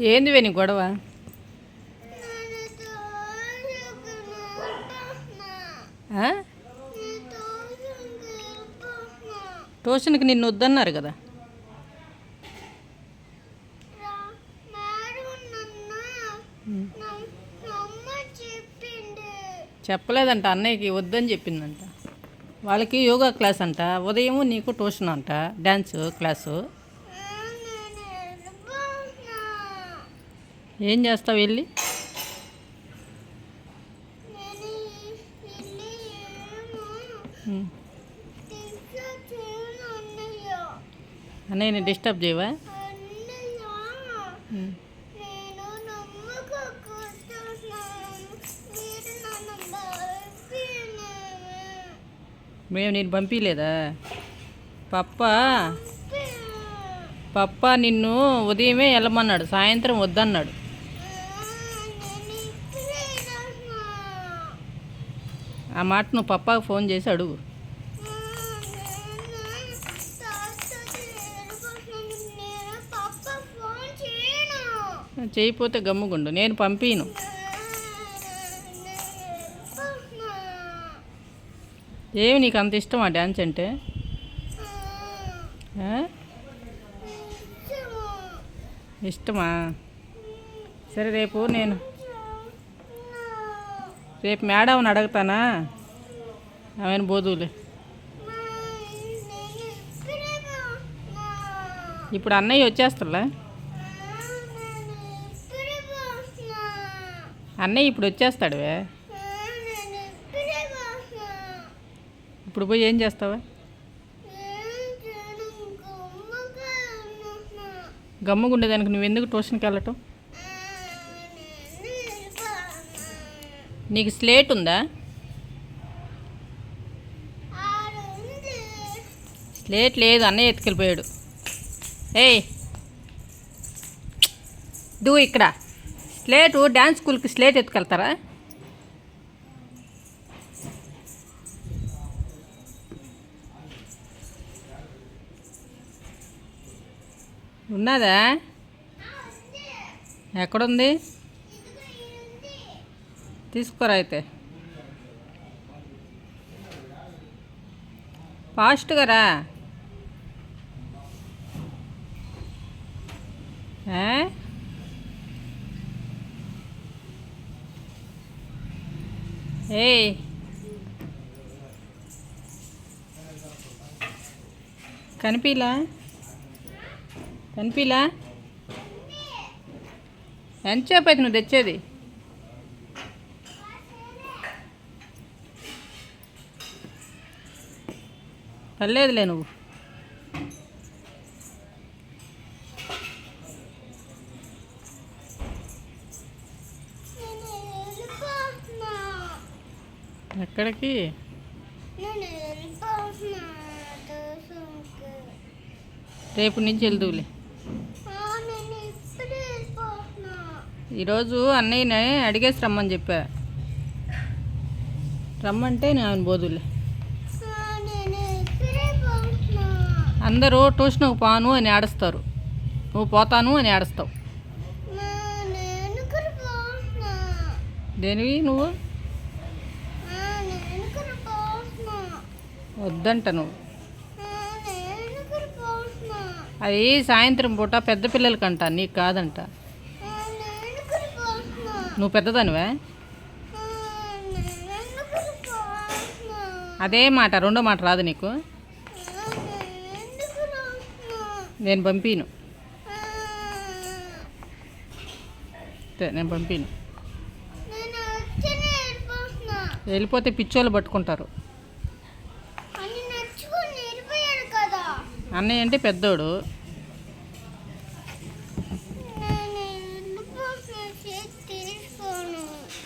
ఏంది నీ గొడవ? ఆ? ట్యూషన్కి నిన్ను వద్దన్నారు కదా. చెప్పలేదంట, అన్నయ్యకి వద్దని చెప్పిందంట. వాళ్ళకి యోగా క్లాస్ అంట, ఉదయం నీకు ట్యూషన్ అంట, డ్యాన్స్ క్లాసు. ఏం చేస్తావు వెళ్ళి? అన్నయ్యని డిస్టర్బ్ చేయవా? మేము నేను పంపించలేదా? పప్ప నిన్ను ఉదయమే వెళ్ళమన్నాడు, సాయంత్రం వద్దన్నాడు. ఆ మాట నువ్వు పప్పాకు ఫోన్ చేసి అడుగు. చేయకపోతే గమ్ముగుండు, నేను పంపిను. ఏమి నీకు అంత ఇష్టమా డ్యాన్స్ అంటే? ఇష్టమా? సరే రేపు మేడంని అడుగుతానా, ఆమెను బోధువులే. ఇప్పుడు అన్నయ్య వచ్చేస్తాడులే. అన్నయ్య ఇప్పుడు వచ్చేస్తాడువే. ఇప్పుడు పోయి ఏం చేస్తావా? గమ్ముగుండేదానికి నువ్వెందుకు ట్యూషన్కి వెళ్ళటం? నీకు స్లేట్ ఉందా? స్లేట్ లేదు, అన్నయ్య ఎత్తుకెళ్ళిపోయాడు. ఏయ్ ఇక్కడ స్లేటు, డ్యాన్స్ స్కూల్కి స్లేట్ ఎత్తుకెళ్తారా? ఉన్నదా? ఎక్కడుంది? తీసుకోరా అయితే. ఫాస్ట్గా రా. ఏయ్ కనిపిలా ఎంతసేపు అయితే నువ్వు తెచ్చేది? పర్లేదులే నువ్వు. ఎక్కడికి? రేపు నుంచి వెళ్దువులే. ఈరోజు అన్నయ్యని అడిగేసి రమ్మని చెప్పా. రమ్మంటే నేను బోధులే. అందరూ ట్యూషన్కి పోను అని ఆడుస్తారు, నువ్వు పోతాను అని ఆడుస్తావు. దేనివి నువ్వు? వద్దంట నువ్వు. అది సాయంత్రం పూట పెద్ద పిల్లలకంట, నీకు కాదంట. నువ్వు పెద్దదానివే. అదే మాట, రెండో మాట రాదు నీకు. నేను పంపిను. నేను పంపిను. వెళ్ళిపోతే పిచ్చోళ్ళు పట్టుకుంటారు. అన్నయ్య అంటే పెద్దోడు.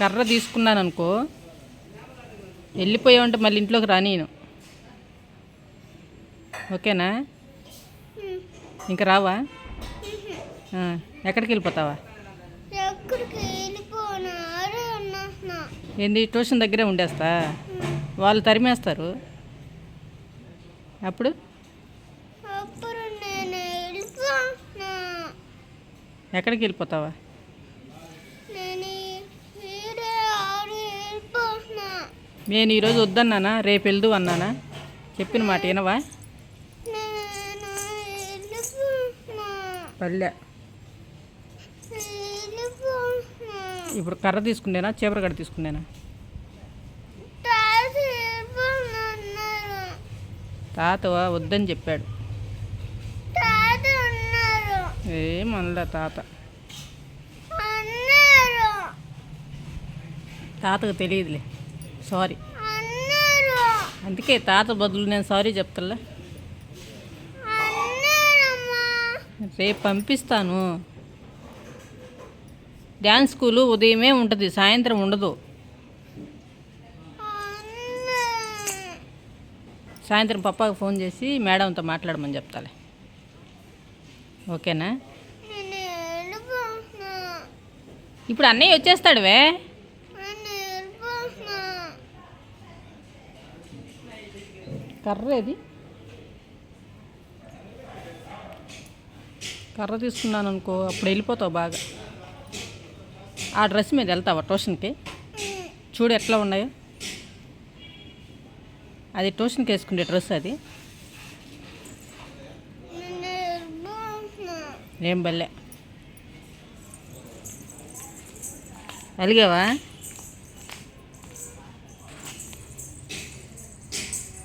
కర్ర తీసుకున్నాను అనుకో, వెళ్ళిపోయావంటే మళ్ళీ ఇంట్లోకి రానీను. ఓకేనా? ఇంకా రావా? ఎక్కడికి వెళ్ళిపోతావా? ఏంది, ట్యూషన్ దగ్గరే ఉండేస్తా? వాళ్ళు తరిమేస్తారు. అప్పుడు ఎక్కడికి వెళ్ళిపోతావా? నేను ఈరోజు వద్దన్నానా, రేపు వెళ్దు అన్నానా? చెప్పిన మాట వినవా? పల్లె ఇప్పుడు కర్ర తీసుకునేనా, చీపురగడ్డ తీసుకునేనా? తాత వద్దని చెప్పాడు. ఏమనలే తాత. తాతకు తెలియదులే, సారీ. అందుకే తాత బదులు నేను సారీ చెప్తాలే. రేపు పంపిస్తాను. డ్యాన్స్ స్కూలు ఉదయమే ఉంటుంది, సాయంత్రం ఉండదు. సాయంత్రం పప్పాకు ఫోన్ చేసి మేడంతో మాట్లాడమని చెప్తాలే. ఓకేనా? ఇప్పుడు అన్నయ్య వచ్చేస్తాడువే. కర్ర ఏది? కర్ర తీసుకున్నాను అనుకో, అప్పుడు వెళ్ళిపోతావు బాగా. ఆ డ్రెస్ మీద వెళ్తావా ట్యూషన్కి? చూడు ఎట్లా ఉన్నాయో. అది ట్యూషన్కి వేసుకునే డ్రెస్ అది. ఏం బల్లే అలిగావా?